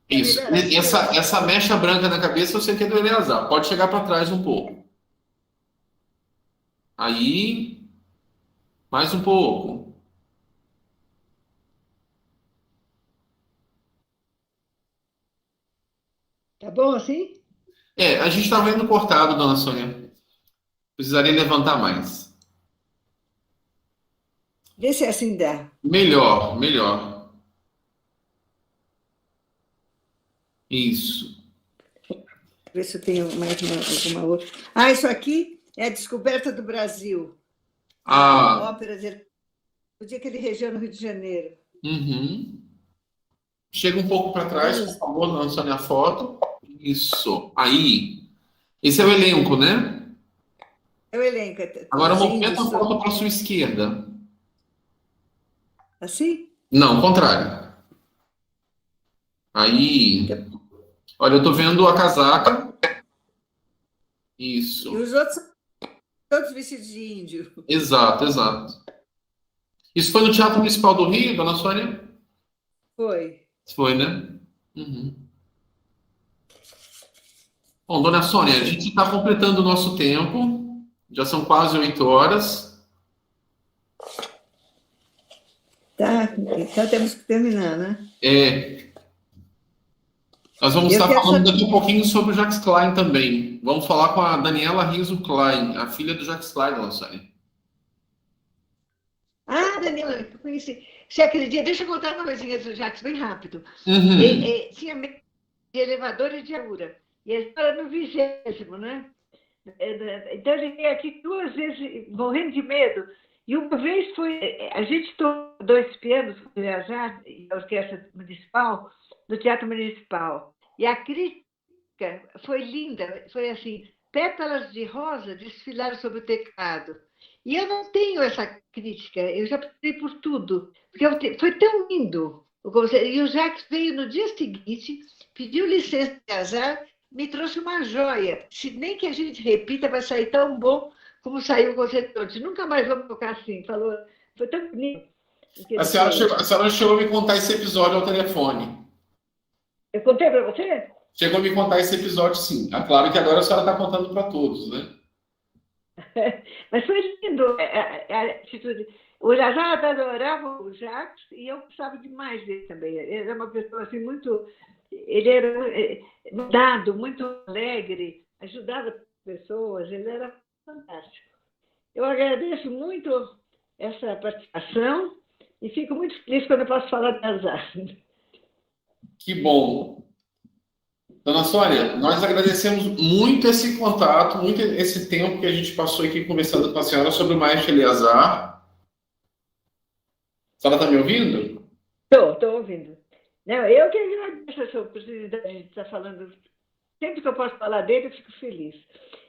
Isso. Essa mecha branca na cabeça eu sei que é do Eleazar. Pode chegar para trás um pouco. Aí, mais um pouco. Tá bom assim? A gente está vendo cortado, dona Sônia. Precisaria levantar mais. Vê se assim dá. Melhor. Isso. Ver se eu tenho mais alguma outra. Isso aqui é a descoberta do Brasil. A ópera dele. O dia que ele regeu no Rio de Janeiro. Uhum. Chega um pouco para trás, por favor, dona Sônia, a foto. Isso. Aí. Esse é o elenco, né? É o elenco. Agora, movimenta a foto para a sua esquerda. Assim? Não, ao contrário. Aí. Olha, eu estou vendo a casaca. Isso. E os outros são todos vestidos de índio. Exato. Isso foi no Teatro Municipal do Rio, dona Sônia? Foi. Foi, né? Uhum. Bom, dona Sônia, a gente está completando o nosso tempo. Já são quase 8 horas. Tá, então temos que terminar, né? Nós vamos estar falando daqui a pouquinho sobre o Jacques Klein também. Vamos falar com a Daniela Rizzo Klein, a filha do Jacques Klein, dona Sônia. Daniela, eu conheci. Você acredita? Deixa eu contar uma coisinha do Jacques bem rápido. Uhum. Tinha medo de elevador e de altura. E a história no 20º, né? Então ele veio aqui 2 vezes morrendo de medo. E uma vez a gente tocou 2 pianos com o Eleazar e a Orquestra Municipal, do Teatro Municipal. E a crítica foi linda, foi assim, pétalas de rosa desfilaram sobre o teclado. E eu não tenho essa crítica, eu já passei por tudo, porque foi tão lindo. E o Jacques veio no dia seguinte, pediu licença de Eleazar, me trouxe uma joia. Se nem que a gente repita, vai sair tão bom como saiu o concerto antes. Nunca mais vamos tocar assim. Falou, foi tão bonito. A senhora chegou a me contar esse episódio ao telefone. Eu contei para você? Chegou a me contar esse episódio, sim. Claro que agora a senhora está contando para todos, né? Mas foi lindo a atitude. O Eleazar adorava o Jacques e eu gostava demais dele também. Ele era uma pessoa assim muito... Ele era dado, muito alegre, ajudava as pessoas, ele era fantástico. Eu agradeço muito essa participação e fico muito feliz quando eu posso falar de Eleazar. Que bom. Dona Sônia, nós agradecemos muito esse contato, muito esse tempo que a gente passou aqui conversando com a senhora sobre o maestro Eleazar. A senhora está me ouvindo? Estou ouvindo. Não, eu que agradeço essa oportunidade de estar falando. Sempre que eu posso falar dele, eu fico feliz.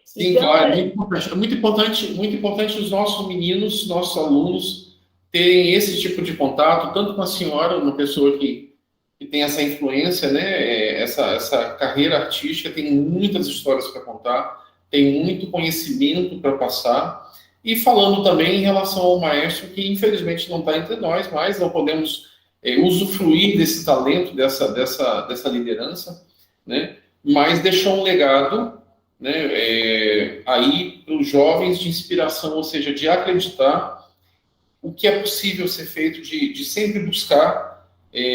Sim, então, claro, muito importante os nossos meninos, nossos alunos, terem esse tipo de contato, tanto com a senhora, uma pessoa que tem essa influência, né, essa carreira artística, tem muitas histórias para contar, tem muito conhecimento para passar, e falando também em relação ao maestro, que infelizmente não está entre nós, mas não podemos usufruir desse talento, dessa liderança, né, mas deixou um legado, né, aí para os jovens de inspiração, ou seja, de acreditar o que é possível ser feito, de sempre buscar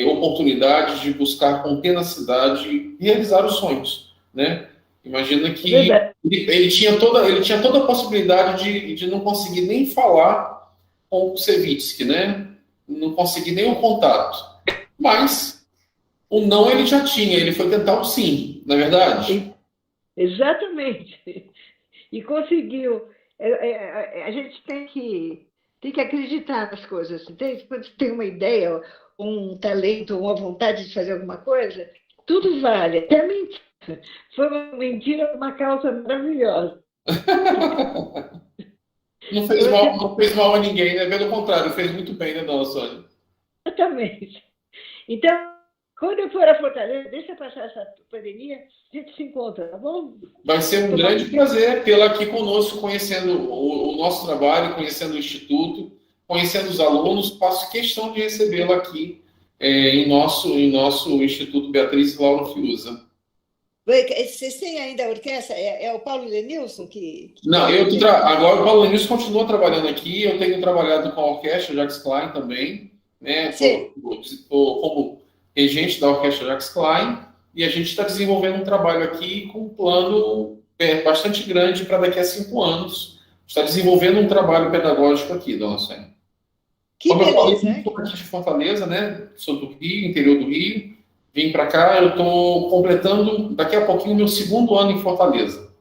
oportunidades, de buscar com tenacidade realizar os sonhos, né? Imagina que ele tinha toda a possibilidade de não conseguir nem falar com o Sevitsky, né? Não conseguir nem o contato, mas o não ele já tinha, ele foi tentar o sim, não é verdade? Exatamente. E conseguiu. A gente tem que acreditar nas coisas. Entende? Quando tem uma ideia, um talento, uma vontade de fazer alguma coisa, tudo vale. Até a mentira. Foi uma mentira, uma causa maravilhosa. Não fez mal a ninguém, né? Pelo contrário, fez muito bem, né, dona Sônia? Exatamente. Então, quando eu for a Fortaleza, deixa passar essa pandemia, a gente se encontra, tá bom? Vai ser um grande prazer tê-la aqui conosco, conhecendo o nosso trabalho, conhecendo o Instituto, conhecendo os alunos. Faço questão de recebê-la aqui em nosso Instituto Beatriz Laura Fiuza. Vocês têm ainda a orquestra? É o Paulo Lenilson que... Não, agora o Paulo Lenilson continua trabalhando aqui, eu tenho trabalhado com a orquestra Jacques Klein também, né? Tô como regente da orquestra Jacques Klein, e a gente está desenvolvendo um trabalho aqui com um plano bastante grande para daqui a 5 anos. Está desenvolvendo um trabalho pedagógico aqui, dona Sônia. Como eu falei, eu estou aqui de Fortaleza, né? Sou do Rio, interior do Rio. Vim para cá, eu estou completando daqui a pouquinho o meu 2º ano em Fortaleza.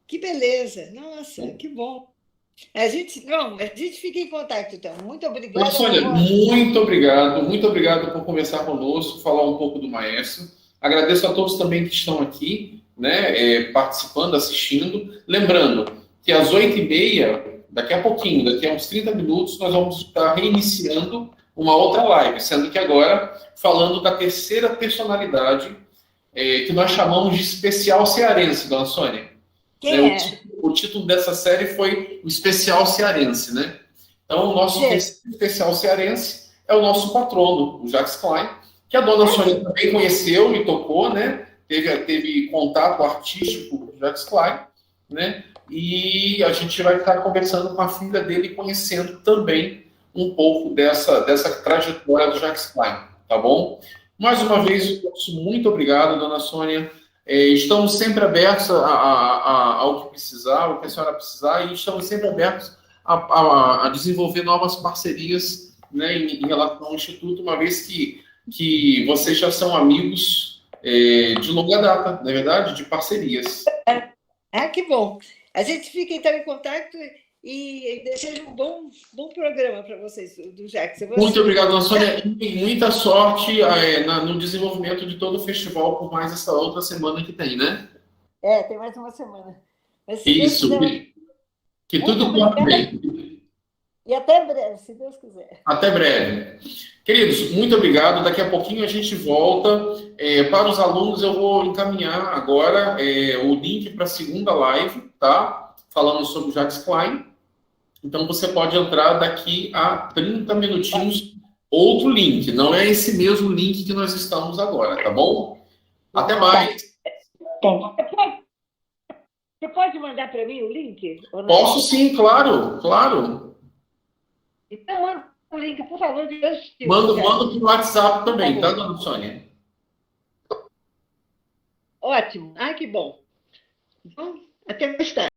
Que beleza! Nossa, que bom! A gente fica em contato, então. Muito obrigada. Sônia, muito obrigado por conversar conosco, falar um pouco do maestro. Agradeço a todos também que estão aqui, né, participando, assistindo. Lembrando que às 8h30, daqui a pouquinho, daqui a uns 30 minutos, nós vamos estar reiniciando uma outra live, sendo que agora falando da terceira personalidade, que nós chamamos de especial cearense, dona Sônia. Quem é? O título dessa série foi o Especial Cearense, né? Então, o nosso especial cearense é o nosso patrono, o Jacques Klein, que a dona Sônia também conheceu e tocou, né? Teve contato artístico com o Jacques Klein, né? E a gente vai estar conversando com a filha dele, conhecendo também um pouco dessa trajetória do Jacques Klein, tá bom? Mais uma vez, muito obrigado, dona Sônia. Estamos sempre abertos ao que precisar, ao que a senhora precisar, e estamos sempre abertos a desenvolver novas parcerias, né, em relação ao Instituto, uma vez que vocês já são amigos de longa data, na verdade, de parcerias. Que bom! A gente fica, então, em contato e desejo um bom programa para vocês, do Jacques. Muito obrigado, dona Sônia, e muita sorte no desenvolvimento de todo o festival, por mais essa outra semana que tem, né? Tem mais uma semana. Mas, isso, que tudo corra bem. E até breve, se Deus quiser. Até breve. Queridos, muito obrigado. Daqui a pouquinho a gente volta. Para os alunos, eu vou encaminhar agora o link para a segunda live, tá? Falando sobre o Jacques Klein. Então, você pode entrar daqui a 30 minutinhos, outro link. Não é esse mesmo link que nós estamos agora, tá bom? Até mais. Você pode mandar para mim o link? Posso sim, claro. Então, manda o link, por favor. Manda para o WhatsApp também, tá, dona Sônia? Ótimo. Que bom. Então, até mais tarde.